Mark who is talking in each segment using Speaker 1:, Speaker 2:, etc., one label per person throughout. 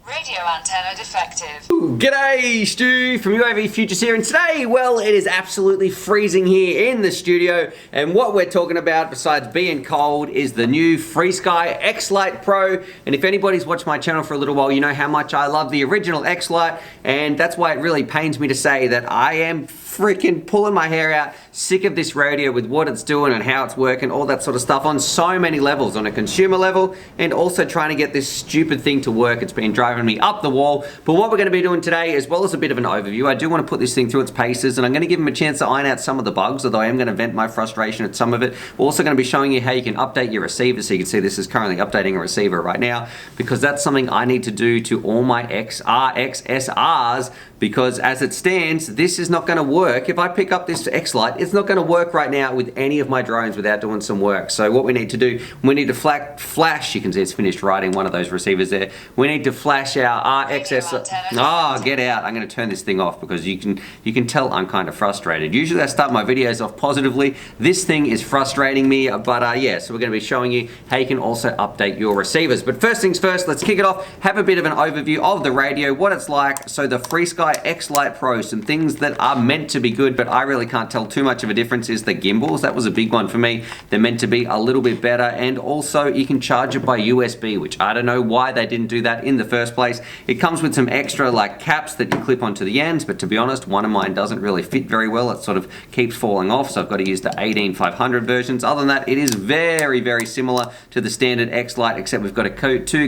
Speaker 1: Radio antenna defective.
Speaker 2: G'day, Stu from UAVfutures here, and today, well, it is absolutely freezing here in the studio, and what we're talking about, besides being cold, is the new FrSky X-lite Pro. And if anybody's watched my channel for a little while, you know how much I love the original X-lite, and that's why it really pains me to say that I am freaking pulling my hair out, sick of this radio with what it's doing and how it's working, all that sort of stuff on so many levels, on a consumer level, and also trying to get this stupid thing to work. It's been driving me up the wall. But what we're going to be doing today, as well as a bit of an overview, I do want to put this thing through its paces, and I'm going to give them a chance to iron out some of the bugs, although I am going to vent my frustration at some of it. We're also going to be showing you how you can update your receiver. So you can see this is currently updating a receiver right now, because that's something I need to do to all my XRXSRs, because as it stands, this is not going to work. If I pick up this X-lite, it's not going to work right now with any of my drones without doing some work. So what we need to do, we need to flash, you can see it's finished writing one of those receivers there. We need to flash our RXS. Oh, get out. I'm going to turn this thing off because you can tell I'm kind of frustrated. Usually I start my videos off positively. This thing is frustrating me, but yeah, so we're going to be showing you how you can also update your receivers. But first things first, let's kick it off. Have a bit of an overview of the radio, what it's like. So the FrSky X-lite Pro, some things that are meant to be good, but I really can't tell too much of a difference, is the gimbals. That was a big one for me. They're meant to be a little bit better, and also you can charge it by USB, which I don't know why they didn't do that in the first place. It comes with some extra like caps that you clip onto the ends, but to be honest, one of mine doesn't really fit very well. It sort of keeps falling off, so I've got to use the 18500 versions. Other than that, it is very, very similar to the standard X-lite, except we've got a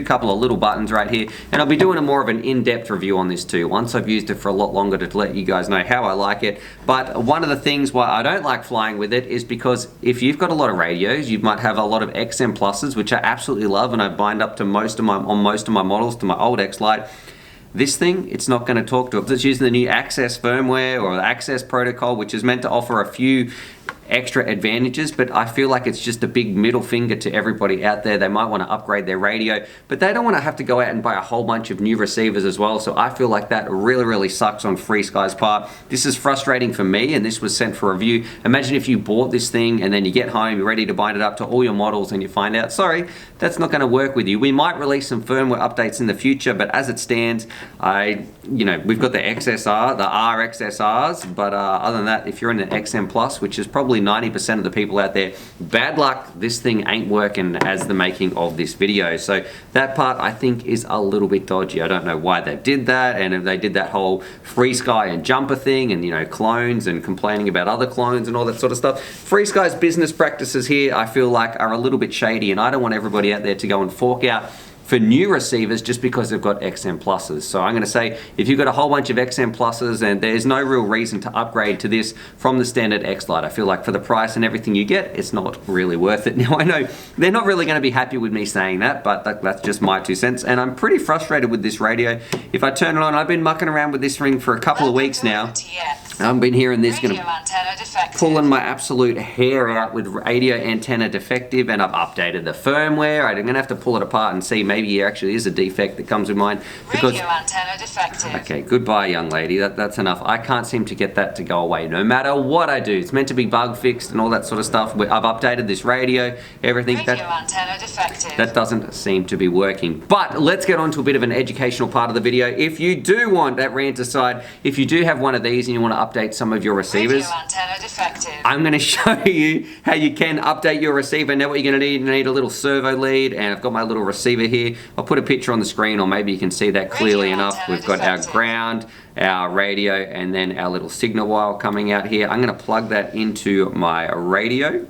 Speaker 2: couple of little buttons right here, and I'll be doing a more of an in-depth review on this too, once I've used it for a lot longer, to let you guys know how I like it. But one of the things why I don't like flying with it is because if you've got a lot of radios, you might have a lot of XM pluses, which I absolutely love, and I bind up to most of my models to my old X-lite. This thing, it's not going to talk to it. It's using the new Access firmware or the Access protocol, which is meant to offer a few extra advantages, but I feel like it's just a big middle finger to everybody out there. They might want to upgrade their radio, but they don't want to have to go out and buy a whole bunch of new receivers as well. So I feel like that really, really sucks on FrSky's part. This is frustrating for me, and this was sent for review. Imagine if you bought this thing and then you get home, you're ready to bind it up to all your models, and you find out, sorry, that's not going to work with you. We might release some firmware updates in the future, but as it stands, we've got the XSR, the RXSRs, but other than that, if you're in an XM Plus, which is probably 90% of the people out there, bad luck, this thing ain't working as the making of this video. So that part I think is a little bit dodgy. I don't know why they did that, and if they did that whole FrSky and jumper thing, and clones and complaining about other clones and all that sort of stuff. FrSky's business practices here, I feel like, are a little bit shady, and I don't want everybody out there to go and fork out for new receivers just because they've got XM pluses. So I'm going to say, if you've got a whole bunch of XM pluses, and there's no real reason to upgrade to this from the standard X-lite. I feel like for the price and everything you get, it's not really worth it. Now I know they're not really going to be happy with me saying that, but that's just my 2 cents, and I'm pretty frustrated with this radio. If I turn it on, I've been mucking around with this ring for a couple of weeks now. I've been hearing this, pulling my absolute hair out with radio antenna defective, and I've updated the firmware. I'm going to have to pull it apart and see, maybe it actually is a defect that comes with mine.
Speaker 1: Radio antenna defective.
Speaker 2: Okay, goodbye, young lady. That's enough. I can't seem to get that to go away no matter what I do. It's meant to be bug fixed and all that sort of stuff. I've updated this radio, everything.
Speaker 1: Radio antenna defective.
Speaker 2: That doesn't seem to be working. But let's get on to a bit of an educational part of the video. If you do want that rant aside, if you do have one of these and you want to update some of your receivers,
Speaker 1: radio antenna defective,
Speaker 2: I'm going to show you how you can update your receiver. Now what you're going to need, a little servo lead, and I've got my little receiver here. I'll put a picture on the screen, or maybe you can see that clearly enough. We've got our ground, our radio, and then our little signal wire coming out here. I'm going to plug that into my radio.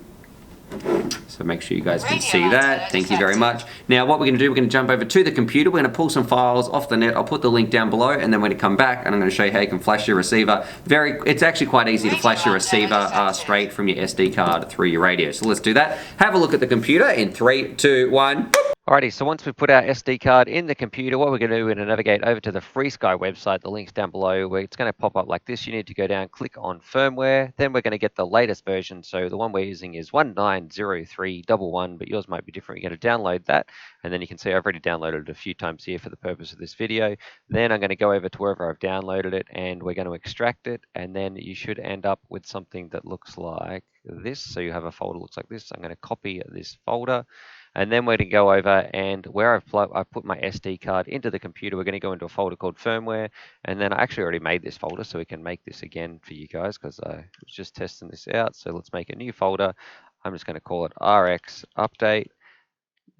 Speaker 2: So make sure you guys can see that. Thank you very much. Now what we're going to do, we're going to jump over to the computer. We're going to pull some files off the net. I'll put the link down below, and then we're going to come back and I'm going to show you how you can flash your receiver. It's actually quite easy to flash your receiver straight from your SD card through your radio. So let's do that. Have a look at the computer in 3, 2, 1. Alrighty, so once we put our SD card in the computer, what we're going to do, we're going to navigate over to the FrSky website. The link's down below, where it's going to pop up like this. You need to go down, click on firmware. Then we're going to get the latest version. So the one we're using is 190311, but yours might be different. You're going to download that, and then you can see I've already downloaded it a few times here for the purpose of this video. Then I'm going to go over to wherever I've downloaded it, and we're going to extract it, and then you should end up with something that looks like this. So you have a folder that looks like this. I'm going to copy this folder.
Speaker 3: And then we're going to go over and where I've put my SD card into the computer, we're going to go into a folder called Firmware. And then I actually already made this folder, so we can make this again for you guys because I was just testing this out. So let's make a new folder. I'm just going to call it RX Update.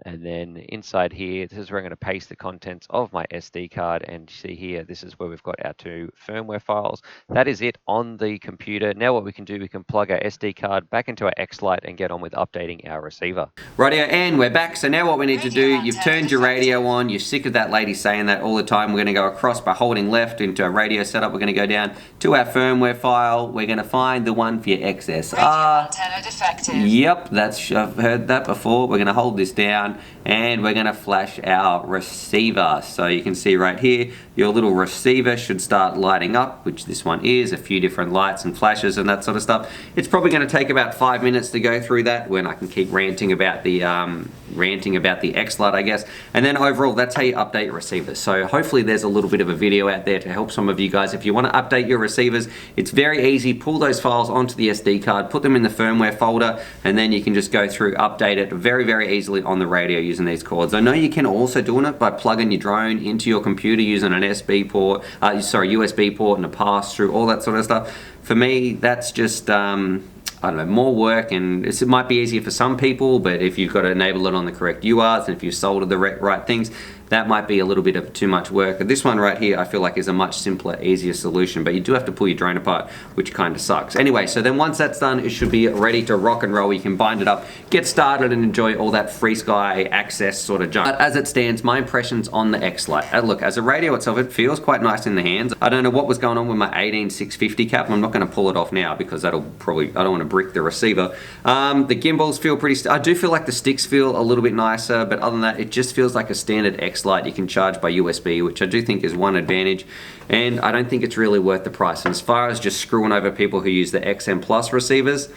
Speaker 3: And then inside here, this is where I'm going to paste the contents of my SD card. And see here, this is where we've got our 2 firmware files. That is it on the computer. Now what we can do, we can plug our SD card back into our X-lite and get on with updating our receiver.
Speaker 2: Radio, and we're back. So now what we need to do, you've turned your radio on, you're sick of that lady saying that all the time. We're going to go across by holding left into our radio setup. We're going to go down to our firmware file. We're going to find the one for your XSR.
Speaker 1: Radio antenna defective.
Speaker 2: Yep, I've heard that before. We're going to hold this down and we're going to flash our receiver. So you can see right here, your little receiver should start lighting up, which this one is, a few different lights and flashes and that sort of stuff. It's probably going to take about 5 minutes to go through that when I can keep ranting about the X-lite, I guess. And then overall, that's how you update your receivers. So hopefully there's a little bit of a video out there to help some of you guys. If you want to update your receivers, it's very easy. Pull those files onto the SD card, put them in the firmware folder, and then you can just go through, update it very, very easily on the radio using these cords. I know you can also do it by plugging your drone into your computer using an USB port and a pass-through, all that sort of stuff. For me, that's just I don't know, more work, and it might be easier for some people, but if you've got to enable it on the correct UARTs and if you've soldered the right things, that might be a little bit of too much work. But this one right here, I feel like is a much simpler, easier solution, but you do have to pull your drone apart, which kind of sucks. Anyway, so then once that's done, it should be ready to rock and roll. You can bind it up, get started, and enjoy all that FrSky access sort of junk. But as it stands, my impressions on the X-lite. Look, as a radio itself, it feels quite nice in the hands. I don't know what was going on with my 18650 cap. I'm not going to pull it off now because that'll probably, I don't want to brick the receiver. The gimbals feel pretty, I do feel like the sticks feel a little bit nicer, but other than that, it just feels like a standard X-lite you can charge by USB, which I do think is one advantage, and I don't think it's really worth the price. And as far as just screwing over people who use the XM Plus receivers,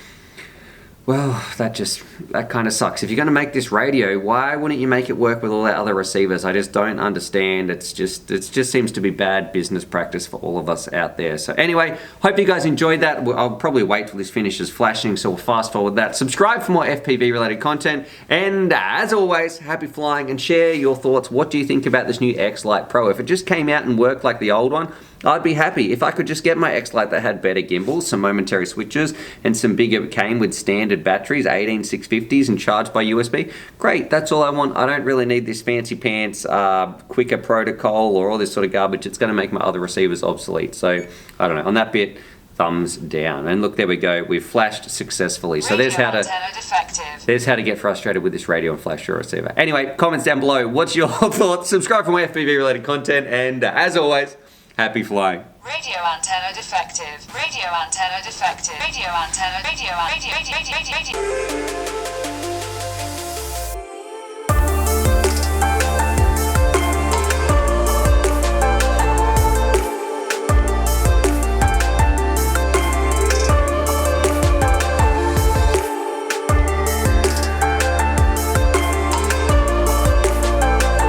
Speaker 2: well, that kind of sucks. If you're going to make this radio, why wouldn't you make it work with all the other receivers? I just don't understand. It just seems to be bad business practice for all of us out there. So anyway, hope you guys enjoyed that. I'll probably wait till this finishes flashing, so we'll fast forward that. Subscribe for more FPV related content, and as always, happy flying, and share your thoughts. What do you think about this new X-lite Pro? If it just came out and worked like the old one, I'd be happy. If I could just get my X-lite that had better gimbals, some momentary switches, and some bigger, came with standard batteries, 18650s, and charged by USB, great, that's all I want. I don't really need this fancy pants, quicker protocol, or all this sort of garbage. It's gonna make my other receivers obsolete. So, I don't know, on that bit, thumbs down. And look, there we go, we've flashed successfully. So there's how to get frustrated with this radio and flash your receiver. Anyway, comments down below, what's your thoughts? Subscribe for more FPV related content, and as always, happy flying.
Speaker 1: Radio antenna defective. Radio antenna defective. Radio antenna. Radio.